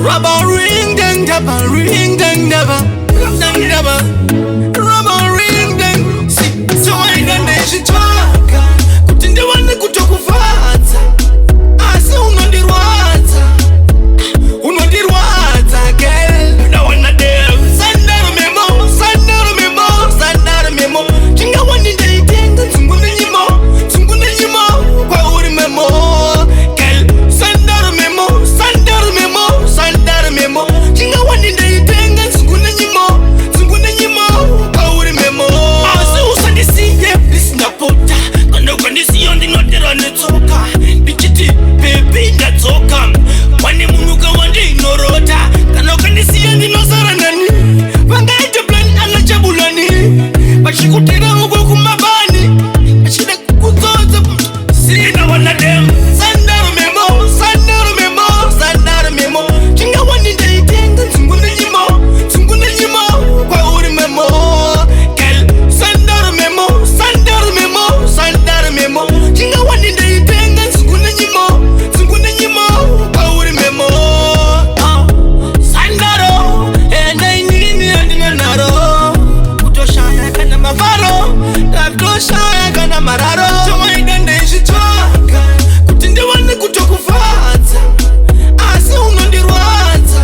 Rubber ring dang daba, ring dang daba, dang daba. Rubber ring dang. So I done she talk. Kutinde wane kutokufuata. Ase unondirwata. Unondirwata girl. Na wana dem. Sandara memo, sandara memo, sandara memo. Chinga wani ndaitenga tungune nyimo, tungune nyimo kwa uri memo. Girl, sandara memo, sandara memo, sandara memo. Chinga wani ndaitenga tungune nyimo, tungune nyimo kwa uri memo. Ase usandisiye bisna pota. Kondo kondisiyo ndinotera netsoka. Bichiti baby ndatsoka. Wani munuka wandi inorota. Kondo kondisiyo ndinosara nani. Vangaite plan anachabulani. Bachikutera uko kumabani. Bachida kukuzoza. Sina wana dem. Sandara memo, sandara memo, sandara memo. Chinga wani ndaitenga tungune nyimo, tungune nyimo kwa uri memo. Girl, sandara memo, sandara memo, sandara memo. Chinga wani ndaitenga tungune nyimo kwa uri memo. Sandaro, nini andina naro. Kutoshaya kana mavaro, kutoshaya kana mararo. Choma idande shitwaka, kutinde wane kutokufuata. Ase unondirwata,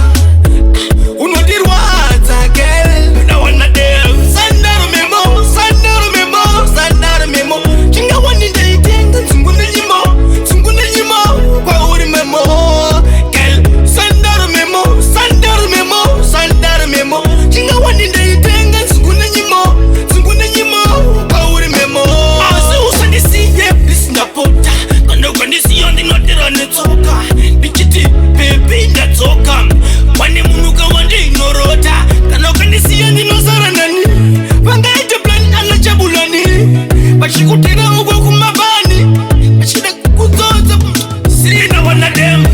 unondirwata girl. Na wana dem. Sandaro memo, sandaro memo, sandaro memo. Chinga wani ndaitenga tungune nyimo kwa uri memo. Girl, sandaro memo, sandaro memo, sandaro memo. Chinga wani ndaitenga tungune nyimo kwa uri memo. Ase usandisiye bisna pota. Kondo kondisiyo ndinotera netsoka. Bichiti baby ndatsoka. Wani munuka wandi inorota. Kondo kondisiyo ndinosara nani. Vangaite plan anachabulani. Bachikutera uko kumabani. Bachida kukuzoza. Sina wana dem.